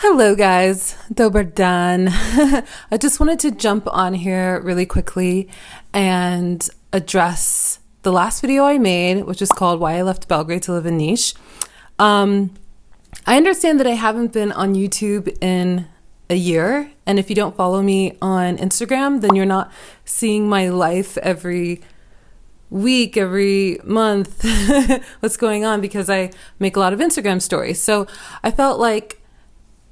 Hello guys, dobar dan. I just wanted to jump on here really quickly and address the last video I made, which is called Why I Left Belgrade to Live in Nis. I understand that I haven't been on YouTube in a year, and if you don't follow me on Instagram, then you're not seeing my life every week, every month, what's going on, because I make a lot of Instagram stories. So I felt like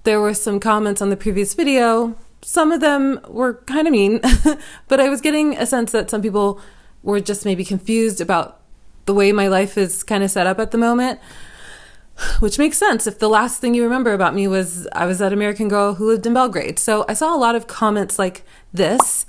there were some comments on the previous video. Some of them were kind of mean, but I was getting a sense that some people were just maybe confused about the way my life is kind of set up at the moment, which makes sense if the last thing you remember about me was I was that American girl who lived in Belgrade. So I saw a lot of comments like this,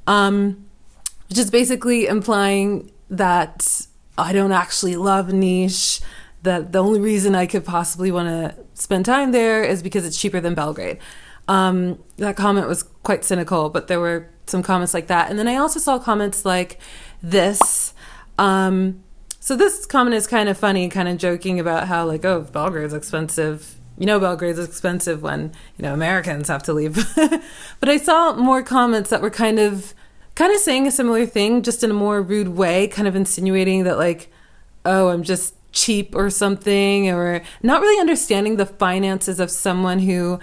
which is basically implying that I don't actually love Nis, that the only reason I could possibly want to spend time there is because it's cheaper than Belgrade. That comment was quite cynical, but there were some comments like that. And then I also saw comments like this. So this comment is kind of funny, kind of joking about how like, oh, Belgrade's expensive. Belgrade's expensive when, Americans have to leave. But I saw more comments that were kind of saying a similar thing, just in a more rude way, kind of insinuating that like, oh, I'm just cheap or something, or not really understanding the finances of someone who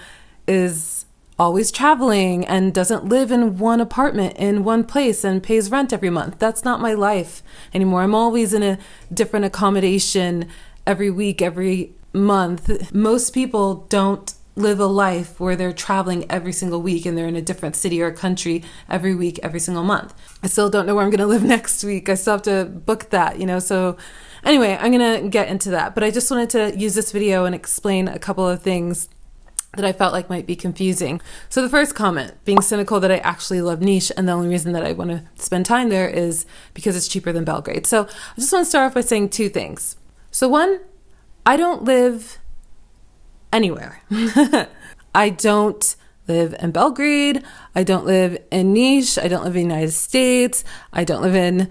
is always traveling and doesn't live in one apartment in one place and pays rent every month. That's not my life anymore. I'm always in a different accommodation every week, every month. Most people don't live a life where they're traveling every single week and they're in a different city or country every week, every single month. I still don't know where I'm going to live next week. I still have to book that, so anyway, I'm going to get into that, but I just wanted to use this video and explain a couple of things that I felt like might be confusing. So the first comment, being cynical that I actually love Nis, and the only reason that I want to spend time there is because it's cheaper than Belgrade. So I just want to start off by saying two things. So one, I don't live anywhere. I don't live in Belgrade. I don't live in Nis. I don't live in the United States. I don't live in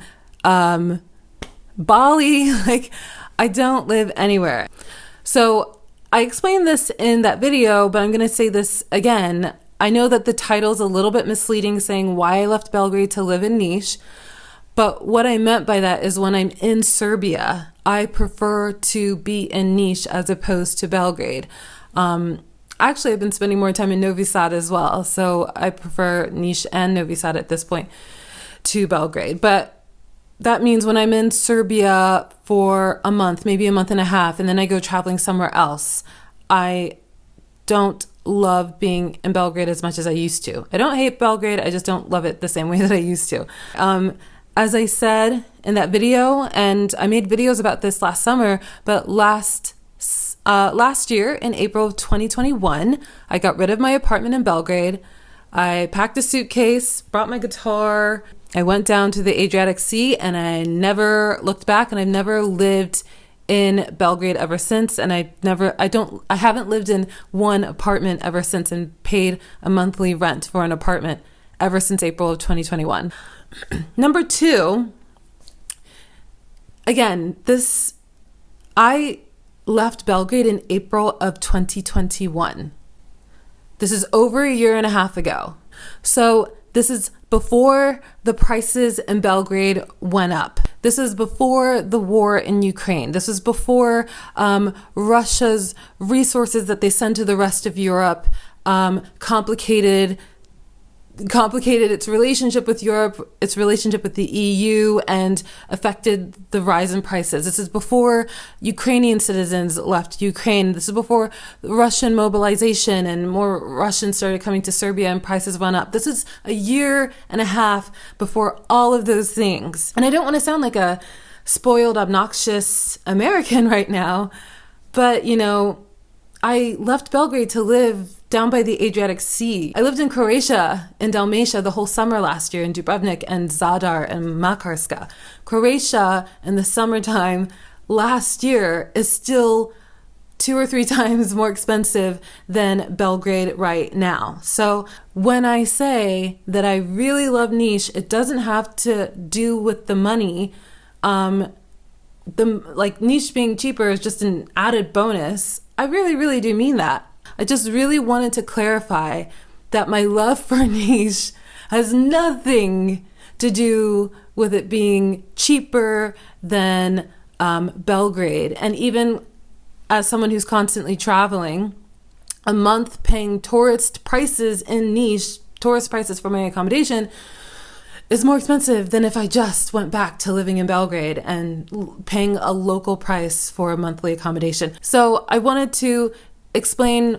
Bali. I don't live anywhere. So I explained this in that video, but I'm going to say this again. I know that the title's a little bit misleading, saying why I left Belgrade to live in Nis, but what I meant by that is when I'm in Serbia, I prefer to be in Nis as opposed to Belgrade. Actually, I've been spending more time in Novi Sad as well, so I prefer Nis and Novi Sad at this point to Belgrade. But that means when I'm in Serbia for a month, maybe a month and a half, and then I go traveling somewhere else, I don't love being in Belgrade as much as I used to. I don't hate Belgrade, I just don't love it the same way that I used to. As I said in that video, and I made videos about this last summer, but last year in April of 2021, I got rid of my apartment in Belgrade. I packed a suitcase, brought my guitar, I went down to the Adriatic Sea, and I never looked back, and I've never lived in Belgrade ever since, and I haven't lived in one apartment ever since and paid a monthly rent for an apartment ever since April of 2021. Number two, again, I left Belgrade in April of 2021. This is over a year and a half ago. So this is before the prices in Belgrade went up. This is before the war in Ukraine. This is before Russia's resources that they send to the rest of Europe complicated its relationship with Europe, its relationship with the EU, and affected the rise in prices. This is before Ukrainian citizens left Ukraine. This is before Russian mobilization and more Russians started coming to Serbia and prices went up. This is a year and a half before all of those things. And I don't want to sound like a spoiled, obnoxious American right now, but I left Belgrade to live down by the Adriatic Sea. I lived in Croatia, in Dalmatia, the whole summer last year, in Dubrovnik and Zadar and Makarska. Croatia in the summertime last year is still 2 or 3 times more expensive than Belgrade right now. So when I say that I really love Nis, it doesn't have to do with the money. Nis being cheaper is just an added bonus. I really, really do mean that. I just really wanted to clarify that my love for Nis has nothing to do with it being cheaper than Belgrade. And even as someone who's constantly traveling, a month paying tourist prices in Nis, tourist prices for my accommodation, is more expensive than if I just went back to living in Belgrade and paying a local price for a monthly accommodation. So I wanted to explain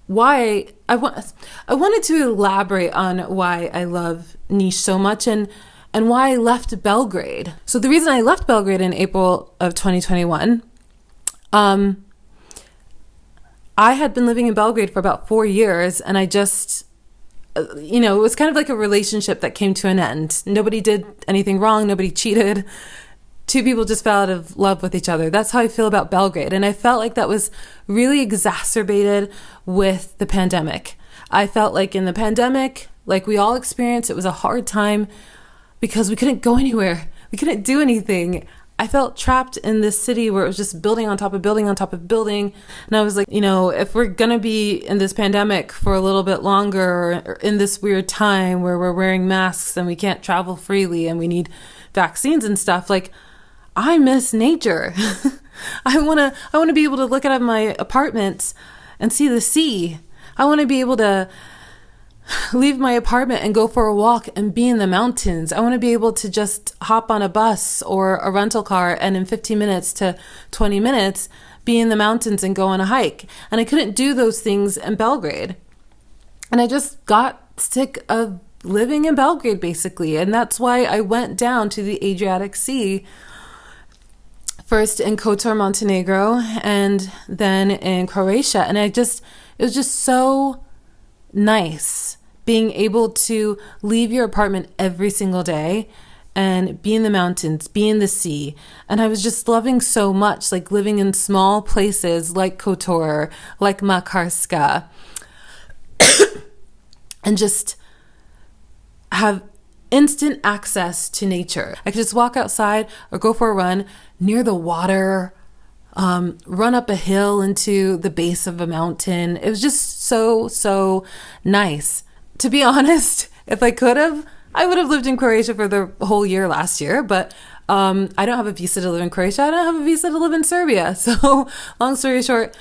why I wanted to elaborate on why I love Nis so much and why I left Belgrade. So the reason I left Belgrade in April of 2021, I had been living in Belgrade for about 4 years, and I just, it was kind of like a relationship that came to an end. Nobody did anything wrong. Nobody cheated. Two people just fell out of love with each other. That's how I feel about Belgrade. And I felt like that was really exacerbated with the pandemic. I felt like in the pandemic, like we all experienced, it was a hard time because we couldn't go anywhere. We couldn't do anything. I felt trapped in this city where it was just building on top of building on top of building. And I was like, if we're going to be in this pandemic for a little bit longer, or in this weird time where we're wearing masks and we can't travel freely and we need vaccines and stuff, like, I miss nature. I want to be able to look out of my apartment and see the sea. I want to be able to leave my apartment and go for a walk and be in the mountains. I want to be able to just hop on a bus or a rental car and in 15 minutes to 20 minutes be in the mountains and go on a hike. And I couldn't do those things in Belgrade. And I just got sick of living in Belgrade, basically. And that's why I went down to the Adriatic Sea, first in Kotor, Montenegro, and then in Croatia. And it was just so nice being able to leave your apartment every single day and be in the mountains, be in the sea. And I was just loving so much, like living in small places like Kotor, like Makarska, and just have instant access to nature. I could just walk outside or go for a run near the water, run up a hill into the base of a mountain. It was just so nice. To be honest, if I could have, I would have lived in Croatia for the whole year last year, but I don't have a visa to live in Croatia. I don't have a visa to live in Serbia. So long story short,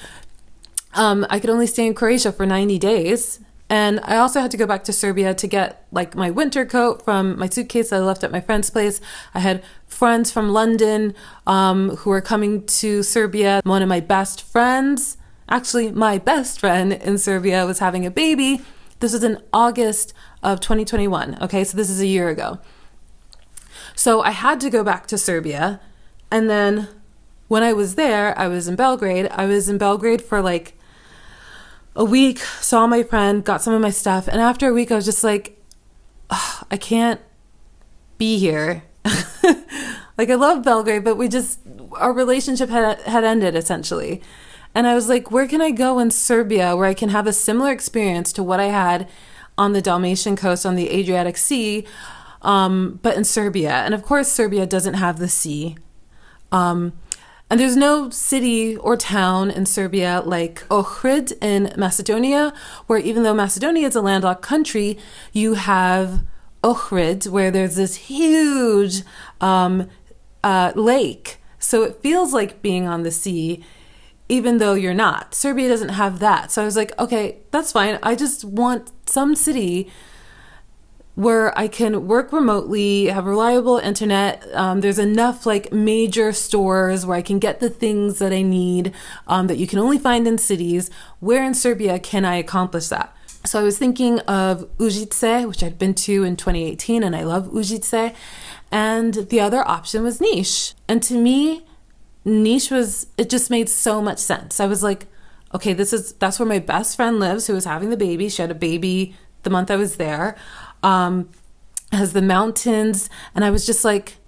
I could only stay in Croatia for 90 days. And I also had to go back to Serbia to get like my winter coat from my suitcase that I left at my friend's place. I had friends from London who were coming to Serbia. One of my best friends, actually my best friend in Serbia, was having a baby. This was in August of 2021. Okay, so this is a year ago. So I had to go back to Serbia. And then when I was there, I was in Belgrade. I was in Belgrade for like a week, saw my friend, got some of my stuff. And after a week, I was just like, I can't be here. Like, I love Belgrade, but our relationship had ended essentially. And I was like, where can I go in Serbia where I can have a similar experience to what I had on the Dalmatian coast on the Adriatic Sea, but in Serbia? And of course, Serbia doesn't have the sea. And there's no city or town in Serbia like Ohrid in Macedonia, where even though Macedonia is a landlocked country, you have Ohrid, where there's this huge lake. So it feels like being on the sea, even though you're not. Serbia doesn't have that. So I was like, okay, that's fine. I just want some city where I can work remotely, have reliable internet. There's enough like major stores where I can get the things that I need that you can only find in cities. Where in Serbia can I accomplish that? So I was thinking of Užice, which I'd been to in 2018, and I love Užice. And the other option was Nis. And to me, Nis it just made so much sense. I was like, okay, that's where my best friend lives, who was having the baby. She had a baby the month I was there. Has the mountains, and I was just like,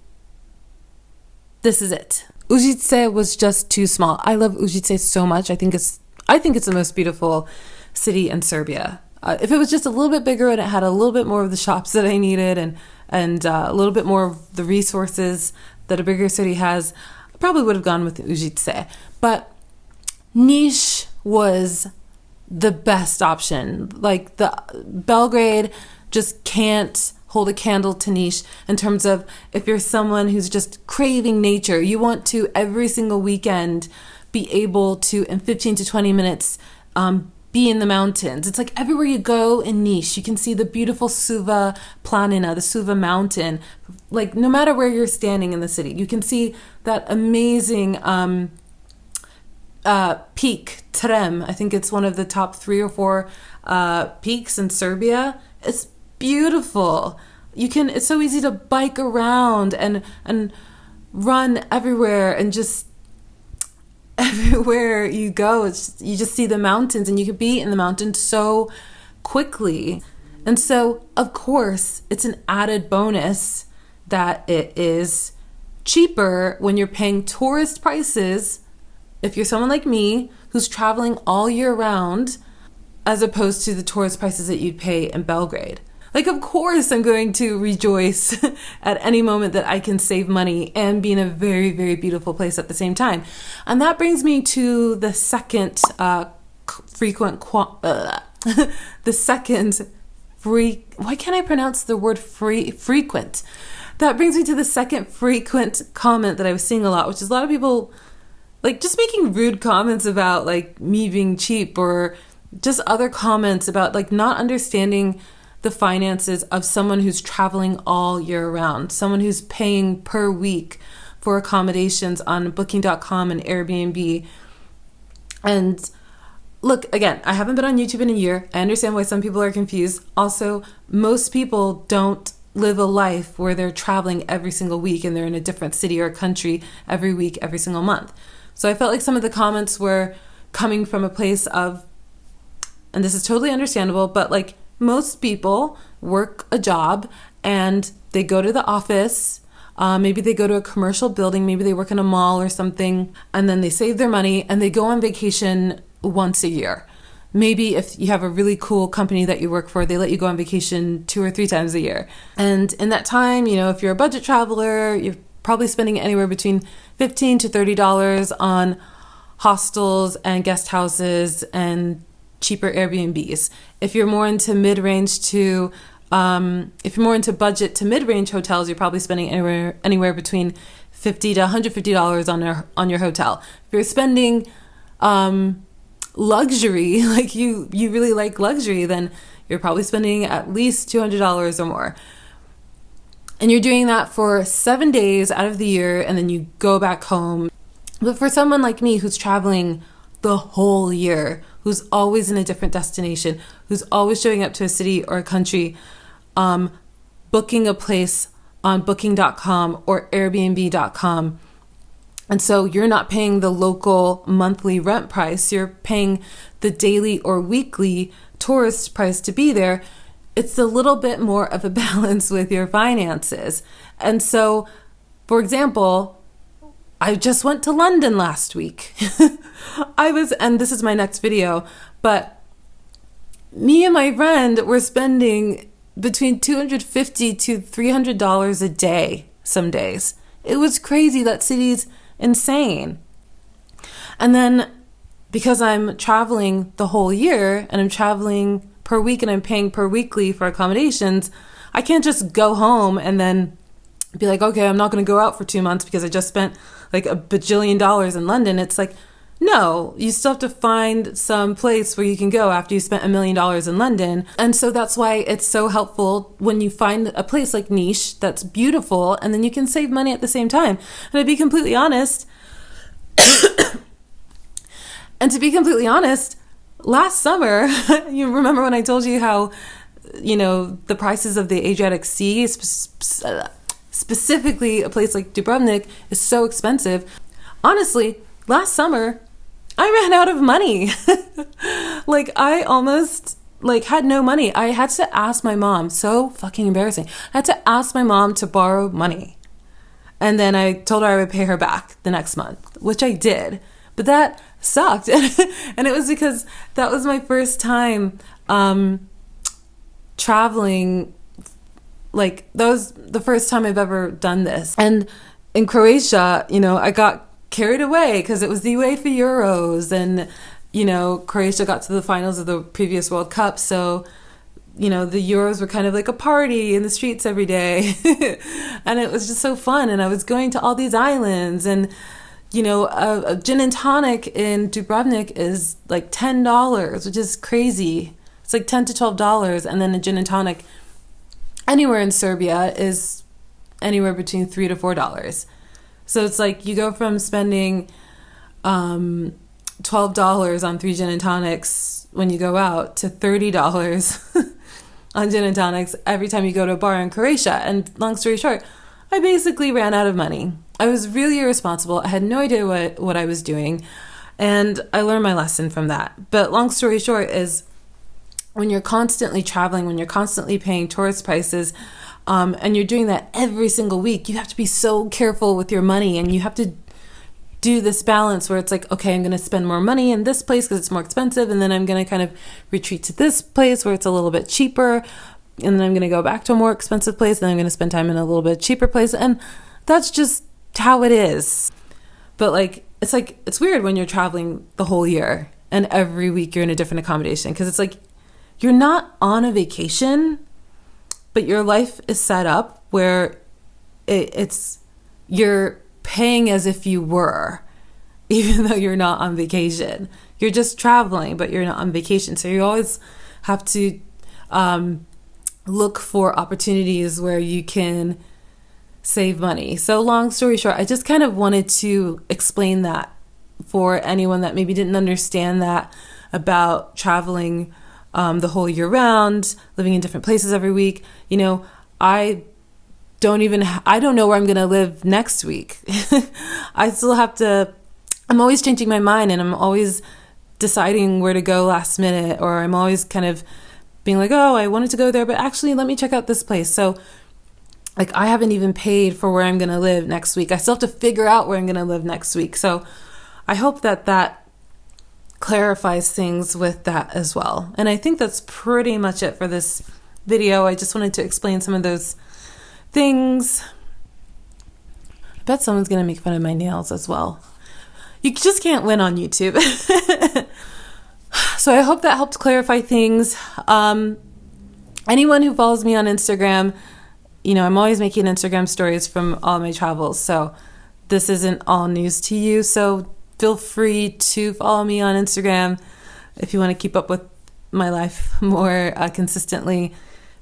this is it. Užice was just too small. I love Užice so much. I think it's the most beautiful city in Serbia. If it was just a little bit bigger and it had a little bit more of the shops that I needed and a little bit more of the resources that a bigger city has, I probably would have gone with Užice. But Nis was the best option. Like the Belgrade just can't hold a candle to Nis in terms of if you're someone who's just craving nature, you want to every single weekend be able to, in 15 to 20 minutes, be in the mountains. It's like everywhere you go in Nis, you can see the beautiful Suva Planina, the Suva mountain. Like no matter where you're standing in the city, you can see that amazing peak, Trem. I think it's one of the top 3 or 4 peaks in Serbia. It's beautiful. It's so easy to bike around and run everywhere, and just everywhere you go, you just see the mountains, and you can be in the mountains so quickly. And so, of course, it's an added bonus that it is cheaper when you're paying tourist prices, if you're someone like me who's traveling all year round, as opposed to the tourist prices that you'd pay in Belgrade. Like, of course, I'm going to rejoice at any moment that I can save money and be in a very, very beautiful place at the same time. And that brings me to the second why can't I pronounce the word frequent? That brings me to the second frequent comment that I was seeing a lot, which is a lot of people like just making rude comments about like me being cheap, or just other comments about like not understanding the finances of someone who's traveling all year round, someone who's paying per week for accommodations on Booking.com and Airbnb. And look, again, I haven't been on YouTube in a year. I understand why some people are confused. Also, most people don't live a life where they're traveling every single week and they're in a different city or country every week, every single month. So I felt like some of the comments were coming from a place of, and this is totally understandable, but like most people work a job and they go to the office, maybe they go to a commercial building, maybe they work in a mall or something, and then they save their money and they go on vacation once a year. Maybe if you have a really cool company that you work for, they let you go on vacation 2 or 3 times a year. And in that time, you know, if you're a budget traveler, you're probably spending anywhere between $15 to $30 on hostels and guest houses and cheaper Airbnbs. If you're more into budget to mid-range hotels, you're probably spending anywhere between $50 to $150 on your hotel. If you're spending luxury, like you really like luxury, then you're probably spending at least $200 or more. And you're doing that for 7 days out of the year, and then you go back home. But for someone like me who's traveling the whole year, who's always in a different destination, who's always showing up to a city or a country, booking a place on Booking.com or Airbnb.com. And so you're not paying the local monthly rent price, you're paying the daily or weekly tourist price to be there. It's a little bit more of a balance with your finances. And so, for example, I just went to London last week. And this is my next video, but me and my friend were spending between $250 to $300 a day some days. It was crazy. That city's insane. And then because I'm traveling the whole year and I'm traveling per week and I'm paying per weekly for accommodations, I can't just go home and then be like, okay, I'm not going to go out for 2 months because I just spent like $1 bajillion in London. It's like, no, you still have to find some place where you can go after you spent $1 million in London. And so that's why it's so helpful when you find a place like Nis that's beautiful, and then you can save money at the same time. And to be completely honest, last summer, you remember when I told you how, you know, the prices of the Adriatic Sea, specifically a place like Dubrovnik, is so expensive. Honestly, last summer, I ran out of money. Like, I almost had no money. I had to ask my mom, so fucking embarrassing. I had to ask my mom to borrow money. And then I told her I would pay her back the next month, which I did. But that sucked. And it was because that was my first time traveling. Like, that was the first time I've ever done this. And in Croatia, you know, I got carried away because it was the UEFA Euros, and you know, Croatia got to the finals of the previous World Cup, so, you know, the Euros were kind of like a party in the streets every day. And it was just so fun. And I was going to all these islands, and, you know, a gin and tonic in Dubrovnik is like $10, which is crazy. It's like $10 to $12. And then a gin and tonic anywhere in Serbia is anywhere between $3 to $4. So it's like you go from spending $12 on 3 gin and tonics when you go out to $30 on gin and tonics every time you go to a bar in Croatia. And long story short, I basically ran out of money. I was really irresponsible. I had no idea what I was doing, and I learned my lesson from that. But long story short is, when you're constantly traveling, when you're constantly paying tourist prices, and you're doing that every single week, you have to be so careful with your money, and you have to do this balance where it's like, okay, I'm going to spend more money in this place because it's more expensive, and then I'm going to kind of retreat to this place where it's a little bit cheaper, and then I'm going to go back to a more expensive place, and then I'm going to spend time in a little bit cheaper place, and that's just how it is. But it's weird when you're traveling the whole year and every week you're in a different accommodation, because it's like you're not on a vacation, but your life is set up where you're paying as if you were, even though you're not on vacation. You're just traveling, but you're not on vacation. So you always have to look for opportunities where you can save money. So long story short, I just kind of wanted to explain that for anyone that maybe didn't understand that about traveling the whole year round, living in different places every week. You know, I don't know where I'm going to live next week. I'm always changing my mind, and I'm always deciding where to go last minute, or I'm always kind of being like, oh, I wanted to go there, but actually let me check out this place. So like, I haven't even paid for where I'm going to live next week. I still have to figure out where I'm going to live next week. So I hope that clarifies things with that as well. And I think that's pretty much it for this video. I just wanted to explain some of those things. I bet someone's going to make fun of my nails as well. You just can't win on YouTube. So I hope that helped clarify things. Anyone who follows me on Instagram, you know, I'm always making Instagram stories from all my travels, so this isn't all news to you. So feel free to follow me on Instagram if you want to keep up with my life more consistently,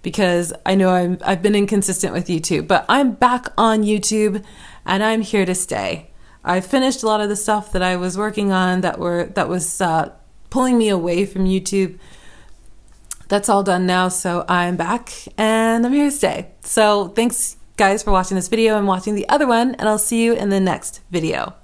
because I know I've been inconsistent with YouTube, but I'm back on YouTube and I'm here to stay. I finished a lot of the stuff that I was working on that was pulling me away from YouTube. That's all done now, so I'm back and I'm here to stay. So thanks guys for watching this video and watching the other one, and I'll see you in the next video.